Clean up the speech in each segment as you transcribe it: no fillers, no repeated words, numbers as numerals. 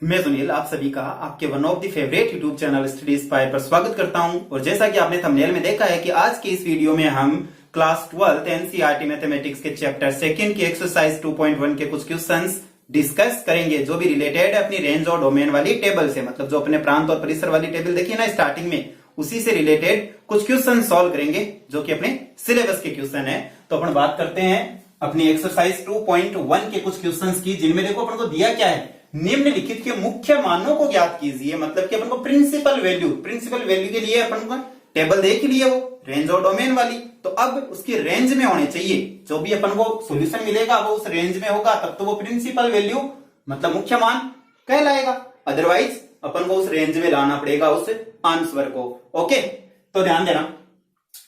मैं सुनील आप सभी का आपके one of the favourite YouTube channel study inspire पर स्वागत करता हूं। और जैसा कि आपने थंबनेल में देखा है कि आज की इस वीडियो में हम क्लास 12 एनसीईआरटी मैथमेटिक्स के चैप्टर सेकंड की एक्सरसाइज 2.1 के कुछ क्वेश्चंस डिस्कस करेंगे जो भी रिलेटेड है अपनी रेंज और डोमेन वाली टेबल से। मतलब जो अपने प्रांत और परिसर वाली टेबल देखी ना स्टार्टिंग में, उसी से रिलेटेड कुछ क्वेश्चन सॉल्व करेंगे जो कि अपने सिलेबस के क्वेश्चन है। तो अपन बात करते हैं अपनी एक्सरसाइज 2.1 के कुछ क्वेश्चंस की, जिनमें देखो अपन को दिया क्या है, निम्नलिखित के मुख्य मानों को ज्ञात कीजिए। मतलब कि अपन को प्रिंसिपल वैल्यू के लिए अपन को टेबल देख लिए वो रेंज और डोमेन वाली, तो अब उसकी रेंज में होने चाहिए। जो भी अपन को सॉल्यूशन मिलेगा वो उस रेंज में होगा, तब तो वो प्रिंसिपल वैल्यू मतलब मुख्य मान कहलाएगा। अदरवाइज अपन को उस रेंज में लाना पड़ेगा उस आंसर को। ओके, तो ध्यान देना।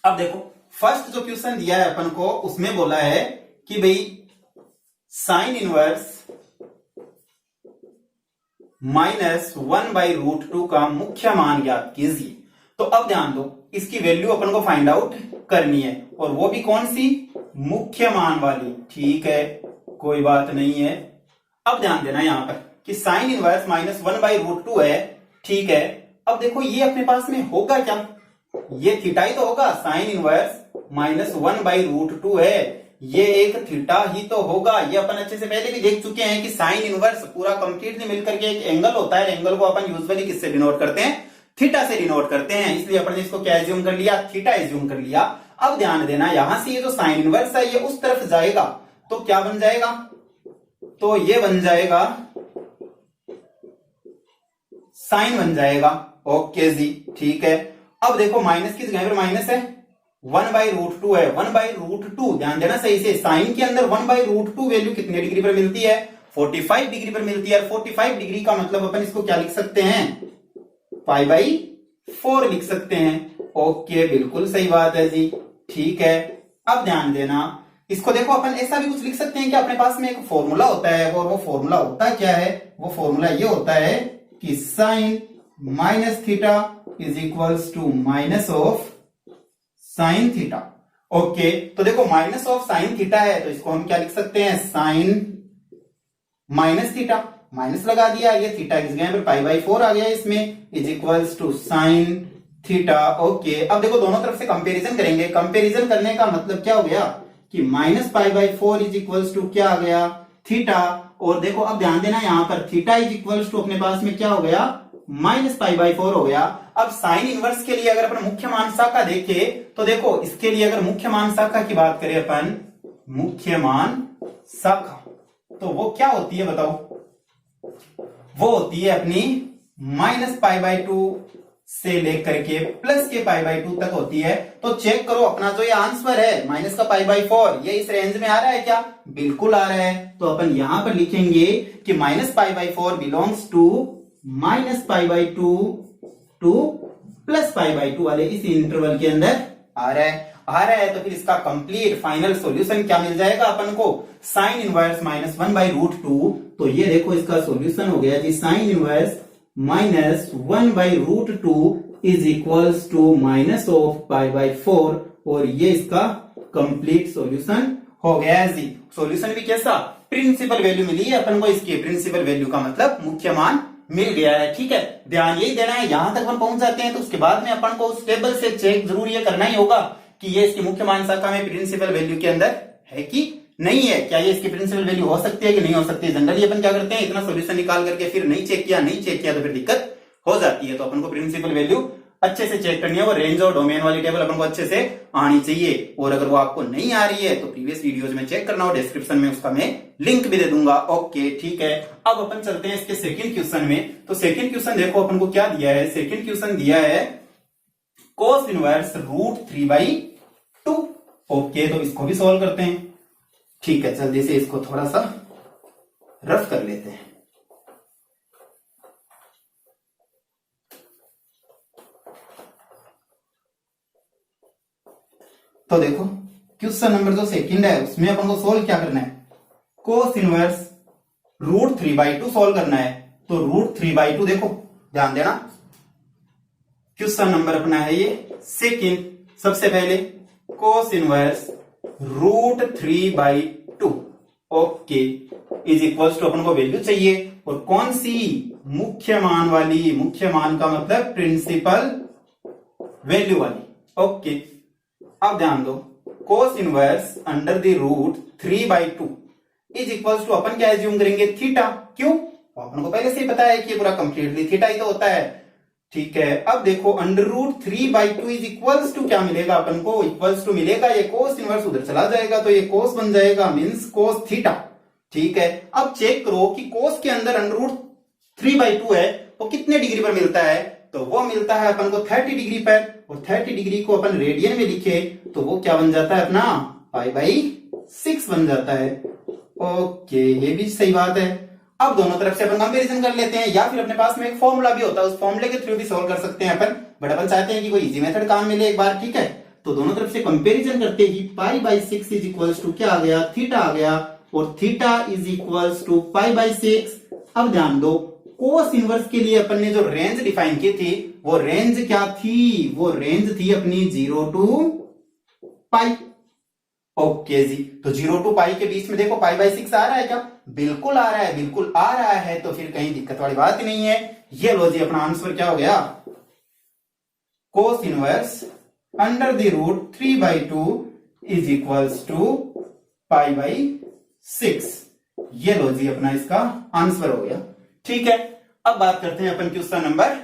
अब देखो फर्स्ट जो क्वेश्चन दिया है अपन को, उसमें बोला है कि भाई साइन इनवर्स -1/√2 का मुख्य मान ज्ञात कीजिए। तो अब ध्यान दो, इसकी वैल्यू अपन को फाइंड आउट करनी है, और वो भी कौन सी, मुख्य मान वाली। ठीक है, कोई बात नहीं है। अब ध्यान देना यहां पर कि साइन इनवर्स -1/√2 है। ठीक है, अब देखो ये अपने पास में होगा क्या, ये थीटा ही तो होगा। साइन इनवर्स -1/√2 है, ये एक थीटा ही तो होगा। ये अपन अच्छे से पहले भी देख चुके हैं कि साइन इनवर्स पूरा कंप्लीटली मिलकर के एक एंगल होता है। एंगल को अपन यूजुअली किससे डिनोट करते हैं, थीटा से डिनोट करते हैं। इसलिए अपन ने इसको क्या एज्यूम कर लिया, थीटा एज्यूम कर लिया। अब ध्यान देना, यहां से ये जो साइन इनवर्स है ये उस तरफ जाएगा तो क्या बन जाएगा, तो ये बन जाएगा साइन बन जाएगा। ओके जी, ठीक है। अब देखो माइनस की जगह पर माइनस है, 1/√2 है। 1/√2 ध्यान देना सही से, साइन के अंदर 1/√2 वैल्यू कितने डिग्री पर मिलती है, 45 डिग्री पर मिलती है। 45 डिग्री का मतलब अपन इसको क्या लिख सकते हैं, π/4 लिख सकते हैं। ओके, बिल्कुल सही बात है जी। ठीक है, अब ध्यान देना, इसको देखो अपन ऐसा भी कुछ लिख सकते हैं कि अपने पास में एक फॉर्मूला होता है, और वो फॉर्मूला होता क्या है, वो फॉर्मूला ये होता है कि sine minus theta is equals to minus of sine theta. Okay, तो देखो माइनस ऑफ साइन थीटा है, तो इसको हम क्या लिख सकते हैं, साइन माइनस थीटा, माइनस लगा दिया, ये थीटा की जगह पर π/4 आ गया इसमें, is equals to sine theta. Okay, अब देखो दोनों तरफ से कंपैरिजन करेंगे। कंपैरिजन करने का मतलब क्या हो गया कि -π/4 इज इक्वल्स टू क्या आ गया, थीटा। और देखो अब ध्यान देना, यहां पर थीटा इज इक्वल्स टू अपने पास में क्या हो गया, -π/4 हो गया। अब साइन इनवर्स के लिए अगर अपन मुख्य मान शाखा देखे, तो देखो इसके लिए अगर मुख्य मान शाखा की बात करें अपन, मुख्य मान शाखा तो वो क्या होती है बताओ, वो होती है अपनी -π/2 से लेकर के प्लस के π/2 तक होती है। तो चेक करो अपना जो ये आंसर है माइनस का π/4, ये इस रेंज में आ रहा है क्या, बिल्कुल आ रहा है। तो अपन यहां पर लिखेंगे कि -π/4 बिलोंग्स टू -π/2 टू +π/2 वाले इस इंटरवल के अंदर आ रहा है। तो फिर इसका कंप्लीट फाइनल सॉल्यूशन क्या मिल जाएगा अपन को, साइन इनवर्स -1/√2। तो ये देखो इसका सॉल्यूशन हो गया जी, sine inverse -1/√2 is equals to minus of π/4, और ये इसका कंप्लीट सॉल्यूशन हो गया है जी। सॉल्यूशन भी कैसा, प्रिंसिपल वैल्यू मिली है अपन को, इसकी प्रिंसिपल वैल्यू का मतलब मुख्य मान मिल गया है। ठीक है, ध्यान यही देना है। यहां तक अपन पहुंच जाते हैं तो उसके बाद में अपन को उस टेबल से चेक जरूर ये करना ही होगा कि ये इसकी मुख्य मान शाखा में प्रिंसिपल वैल्यू के अंदर है कि नहीं है, क्या ये इसकी प्रिंसिपल वैल्यू हो सकती है कि नहीं हो सकती है। जनरली अपन क्या करते हैं, इतना सॉल्यूशन निकाल करके फिर नहीं चेक किया तो फिर दिक्कत हो जाती है। तो अपन को प्रिंसिपल वैल्यू अच्छे से चेक करनी है, वो रेंज और डोमेन वाली टेबल अपन को अच्छे से आनी चाहिए। और अगर वो आपको नहीं आ रही है तो प्रीवियस वीडियोज में चेक करना, और डिस्क्रिप्शन में उसका मैं लिंक भी दे दूंगा। ओके, ठीक है। अब अपन चलते हैं इसके सेकंड क्वेश्चन में। तो सेकंड क्वेश्चन देखो अपन को क्या दिया है, सेकंड क्वेश्चन दिया है cos इनवर्स √3/2। ओके, तो इसको भी सॉल्व करते हैं। ठीक है, जल्दी से इसको थोड़ा सा रफ कर लेते हैं। तो देखो क्वेश्चन नंबर जो सेकंड है उसमें अपन को सोल्व क्या करना है, cos इनवर्स √3/2 सोल्व करना है। तो √3/2 देखो ध्यान देना, क्वेश्चन नंबर अपना है ये सेकंड। सबसे पहले cos inverse √3/2 okay is equals to अपन को वैल्यू चाहिए, और कौन सी, मुख्य मान वाली, मुख्य मान का मतलब प्रिंसिपल वैल्यू वाली। ओके, अब ध्यान दो, cos inverse under the root 3/2 is equals to, अपन क्या एज्यूम करेंगे, थीटा। क्यों, अपन को पहले से ही पता है कि ये पूरा कंप्लीटली थीटा ही तो होता है। ठीक है, अब देखो under root 3/2 is equals to क्या मिलेगा अपन को, इक्वल्स टू मिलेगा, ये कोस इनवर्स उधर चला जाएगा तो ये कोस बन जाएगा, मीन्स कोस थीटा। ठीक है, अब चेक करो कि कोस के अंदर अंडर रूट 3/2 है वो कितने डिग्री पर मिलता है, तो वो मिलता है अपन को 30 डिग्री पर, और 30 डिग्री को अपन रेडियन में लिखे तो वो क्या बन जाता है अपना, π/6 बन जाता है। ओके, ये भी सही बात है। अब दोनों तरफ से अपन कंपैरिजन कर लेते हैं, या फिर अपने पास में एक फॉर्मूला भी होता है, उस फॉर्मूले के थ्रू भी सॉल्व कर सकते हैं अपन, बट अपन चाहते हैं कि कोई इजी मेथड काम मिले एक बार। ठीक है, तो दोनों तरफ से कंपैरिजन करते ही π/6 इज इक्वल्स टू क्या आ गया, थीटा आ गया, और थीटा इज इक्वल्स टू π/6। अब ध्यान दो, कोस इनवर्स के लिए अपन ने जो रेंज डिफाइन की थी वो रेंज क्या थी, वो रेंज थी अपनी 0 to π। ओके जी, तो 0 to π के बीच में देखो π/6 आ रहा है क्या, बिल्कुल आ रहा है, बिल्कुल आ रहा है, तो फिर कहीं दिक्कत वाली बात ही नहीं है। ये लो जी, अपना आंसर क्या हो गया, cos inverse under the root 3/2 is equals to π/6। ये लो जी, अपना इसका आंसर हो गया। ठीक है, अब बात करते हैं अपन क्वेश्चन नंबर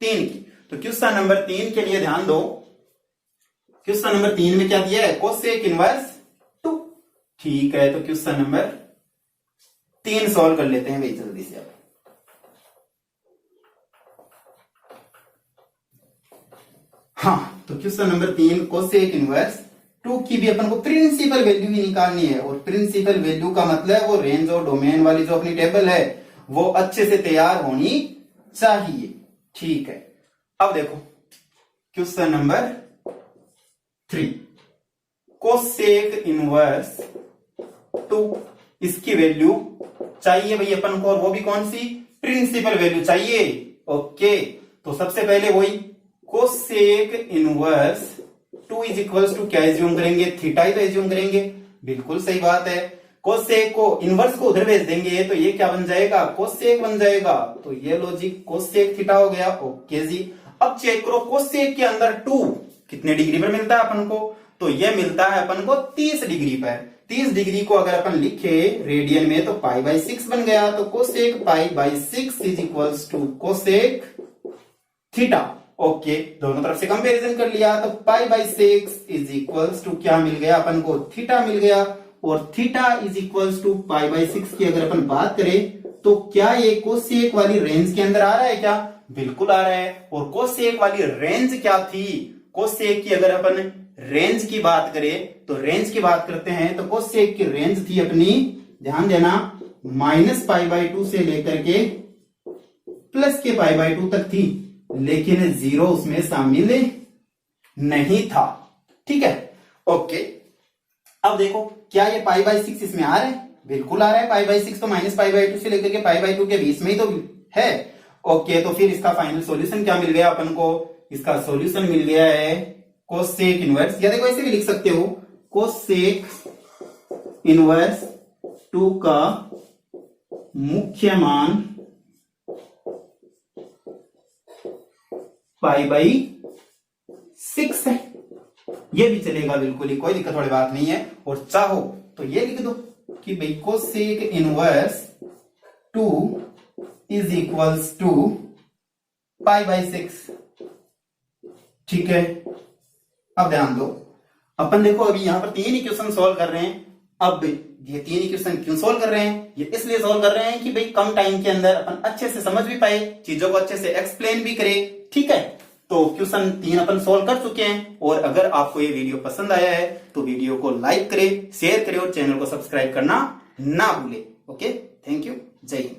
3 की। तो क्वेश्चन नंबर 3 के लिए ध्यान दो, क्वेश्चन नंबर 3 में क्या दिया है, कोसेक इनवर्स 2। ठीक है, तो क्वेश्चन नंबर 3 सॉल्व कर लेते हैं भाई जल्दी से। हाँ, तो क्वेश्चन नंबर 3 कोसेक इनवर्स 2 की भी अपन को प्रिंसिपल वैल्यू ही निकालनी है, और प्रिंसिपल वैल्यू का मतलब वो रेंज और डोमेन वाली जो अपनी टेबल है वो अच्छे से तैयार होनी चाहिए। ठीक है, अब देखो क्वेश्चन नंबर 3, कोसेक इनवर्स 2, इसकी वैल्यू चाहिए भाई अपन को, और वो भी कौन सी, प्रिंसिपल वैल्यू चाहिए। ओके, तो सबसे पहले वही cosec inverse 2 is equals to क्या एज्यूम करेंगे, थीटा ही तो एज्यूम करेंगे, बिल्कुल सही बात है। कोसेक को इनवर्स को उधर भेज देंगे तो ये क्या बन जाएगा, कोसेक बन जाएगा, तो ये लॉजिक कोसेक थीटा हो गया। ओके जी, अब चेक करो कोसेक के अंदर 2 कितने डिग्री पर मिलता है अपन को, तो ये मिलता है अपन को 30 डिग्री पर। 30 डिग्री को अगर अपन लिखे रेडियन में तो π/6 बन गया, तो cosec π/6 is equals to cosec theta. Okay, दोनों तरफ से कंपैरिजन कर लिया तो π/6 इज इक्वल्स टू क्या मिल गया अपन को, थीटा मिल गया, और थीटा इज इक्वल्स टू π/6 की अगर अपन बात करें तो क्या ये कोसेक वाली रेंज के अंदर आ रहा है क्या, बिल्कुल आ रहा है। और कोसेक वाली रेंज क्या थी, कोसेक की अगर अपन रेंज की बात करें तो रेंज की बात करते हैं तो कोसेक की रेंज थी अपनी, ध्यान देना, -π/2 से लेकर के प्लस के π/2 तक थी, लेकिन 0 उसमें शामिल नहीं था। ठीक है, ओके, अब देखो क्या ये π/6 इसमें आ रहा है, बिल्कुल आ रहा है। π/6 तो -π/2 से लेकर के π/2 के बीच में ही तो है। ओके, तो फिर इसका फाइनल सॉल्यूशन क्या मिल गया अपन को, इसका सॉल्यूशन मिल गया है कोसेक इनवर्स, या देखो ऐसे भी लिख सकते हो, कोसेक इनवर्स 2 का मुख्य मान π/6 है, ये भी चलेगा, बिल्कुल ही कोई दिक्कत वाली बात नहीं है। और चाहो तो ये लिख दो कि भाई cosec inverse 2 is equals to π/6। ठीक है, अब ध्यान दो, अपन देखो अभी यहां पर 3 इक्वेशन सॉल्व कर रहे हैं। अब ये 3 इक्वेशन क्यों सॉल्व कर रहे हैं, ये इसलिए सॉल्व कर रहे हैं कि भाई कम टाइम के अंदर अपन अच्छे से समझ भी पाए, चीजों को अच्छे से एक्सप्लेन भी करे। ठीक है, तो क्वेश्चन 3 अपन सॉल्व कर चुके हैं, और अगर आपको ये वीडियो पसंद आया है तो वीडियो को लाइक करें, शेयर करें और चैनल को सब्सक्राइब करना ना भूलें। ओके, थैंक यू, जय हिंद।